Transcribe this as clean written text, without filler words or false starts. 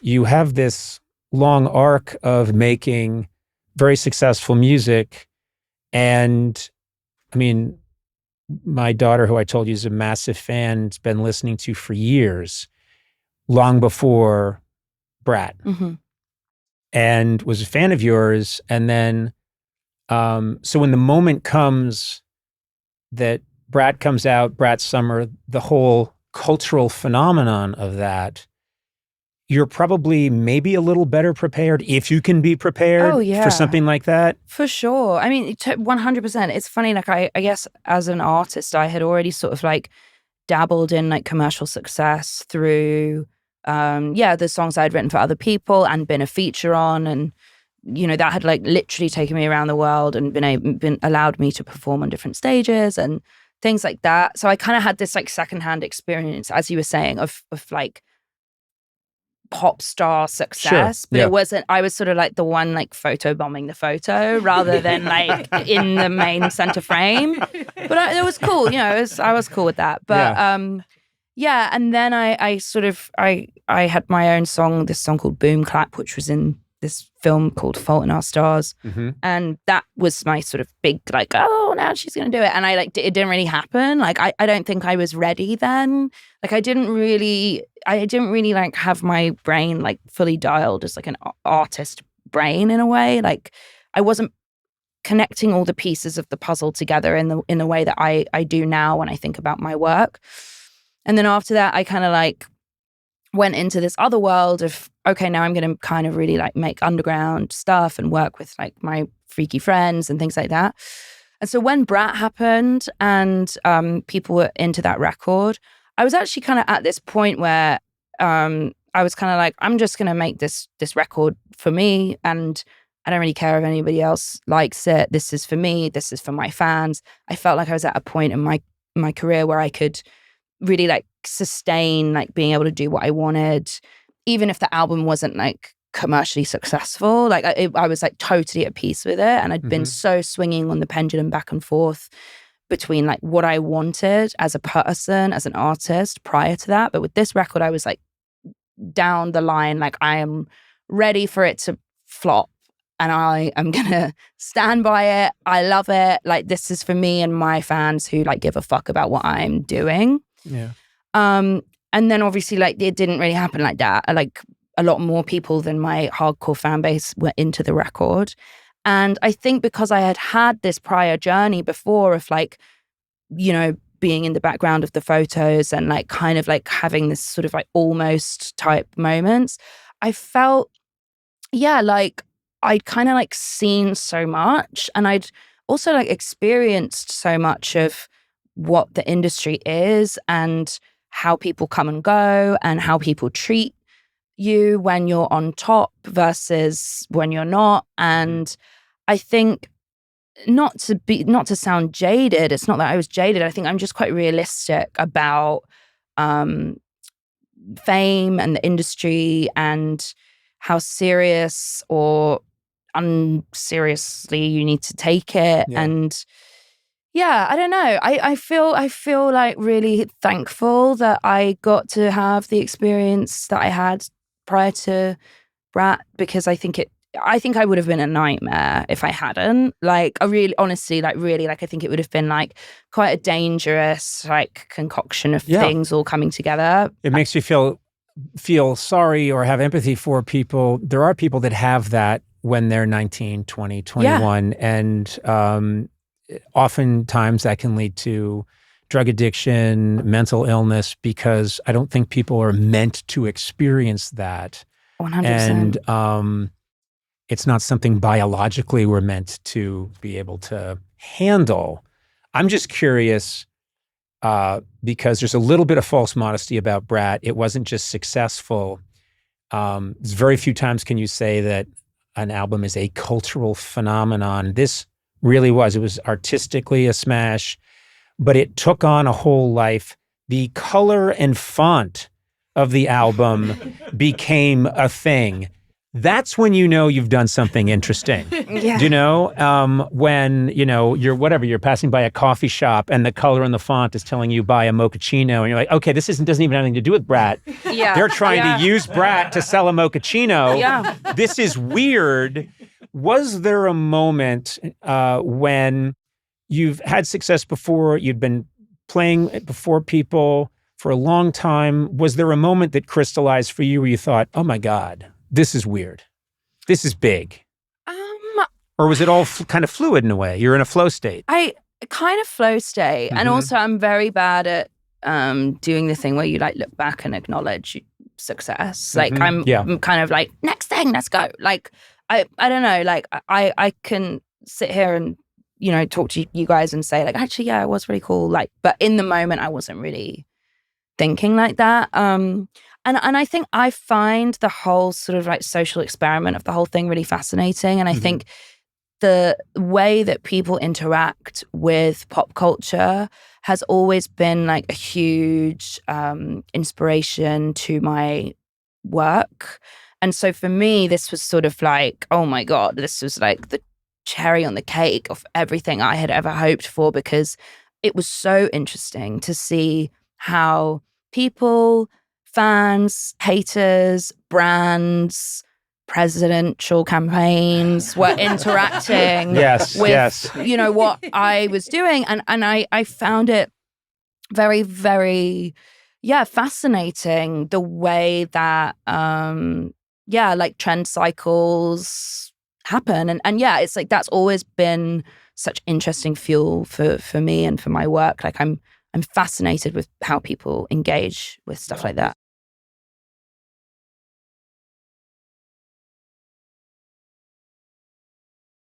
you have this long arc of making very successful music. And I mean, my daughter, who I told you is a massive fan, has been listening to for years, long before Brat, and was a fan of yours. And then, so when the moment comes that Brat comes out, Brat Summer, the whole cultural phenomenon of that, you're probably maybe a little better prepared, if you can be prepared for something like that. For sure. I mean, 100%. It's funny, like I guess as an artist, I had already sort of like dabbled in like commercial success through, the songs I'd written for other people and been a feature on, and you know, that had like literally taken me around the world and been allowed me to perform on different stages and things like that. So I kind of had this like secondhand experience, as you were saying, of like pop star success, but it wasn't, I was sort of like the one like photo bombing the photo rather than like in the main center frame. But it was cool, you know, I was cool with that. But and then I had my own song, this song called Boom Clap, which was in this film called Fault in Our Stars. And that was my sort of big like, oh, now she's gonna do it. And I like, it didn't really happen. Like I don't think I was ready then. Like I didn't really like have my brain like fully dialed as like an artist brain in a way. Like I wasn't connecting all the pieces of the puzzle together in the way that I do now when I think about my work. And then after that, I kind of like went into this other world of, okay, now I'm going to kind of really like make underground stuff and work with like my freaky friends and things like that. And so when Brat happened and people were into that record, I was actually kind of at this point where I was kind of like, I'm just going to make this record for me, and I don't really care if anybody else likes it. This is for me. This is for my fans. I felt like I was at a point in my career where I could really like sustain like being able to do what I wanted, even if the album wasn't like commercially successful. Like I was like totally at peace with it, and I'd been so swinging on the pendulum back and forth between like what I wanted as a person, as an artist prior to that. But with this record, I was like down the line, like I am ready for it to flop, and I am gonna stand by it. I love it. Like this is for me and my fans who like give a fuck about what I'm doing. Yeah. And then obviously like it didn't really happen like that. Like a lot more people than my hardcore fan base were into the record. And I think because I had had this prior journey before of like, you know, being in the background of the photos and like kind of like having this sort of like almost type moments, I felt, like I'd kind of like seen so much, and I'd also like experienced so much of what the industry is and how people come and go and how people treat you when you're on top versus when you're not. And I think not to sound jaded, it's not that I was jaded. I think I'm just quite realistic about fame and the industry and how serious or unseriously you need to take it. And I don't know. I feel like really thankful that I got to have the experience that I had prior to Brat, because I think I would have been a nightmare if I hadn't. Like I really, honestly, like really, like I think it would have been like quite a dangerous like concoction of things all coming together. It makes you feel sorry or have empathy for people. There are people that have that when they're 19, 20, 21, and oftentimes that can lead to drug addiction, mental illness, because I don't think people are meant to experience that. 100%. And it's not something biologically we're meant to be able to handle. I'm just curious because there's a little bit of false modesty about Brat. It wasn't just successful. There's very few times can you say that an album is a cultural phenomenon. This really was. It was artistically a smash, but it took on a whole life. The color and font of the album became a thing. that's when you know you've done something interesting. Yeah. Do you know, when, you know, you're passing by a coffee shop and the color on the font is telling you buy a mochaccino and you're like, okay, this doesn't even have anything to do with Brat. Yeah. They're trying to use Brat to sell a mochaccino. Yeah. This is weird. Was there a moment when you've had success before, you'd been playing before people for a long time? Was there a moment that crystallized for you where you thought, oh my God, this is weird. This is big. Or was it all kind of fluid in a way? You're in a flow state. I kind of flow state. Mm-hmm. And also I'm very bad at doing the thing where you like look back and acknowledge success. Like I'm kind of like, next thing, let's go. Like, I don't know, like I can sit here and, you know, talk to you guys and say like, actually, yeah, it was really cool. Like, but in the moment I wasn't really thinking like that. And I think I find the whole sort of like social experiment of the whole thing really fascinating. And I think the way that people interact with pop culture has always been like a huge inspiration to my work. And so for me, this was sort of like, oh my God, this was like the cherry on the cake of everything I had ever hoped for, because it was so interesting to see how people, fans, haters, brands, presidential campaigns were interacting with, you know, what I was doing. And I found it very, very, fascinating the way that, like trend cycles happen. And it's like, that's always been such interesting fuel for me and for my work. Like I'm fascinated with how people engage with stuff like that.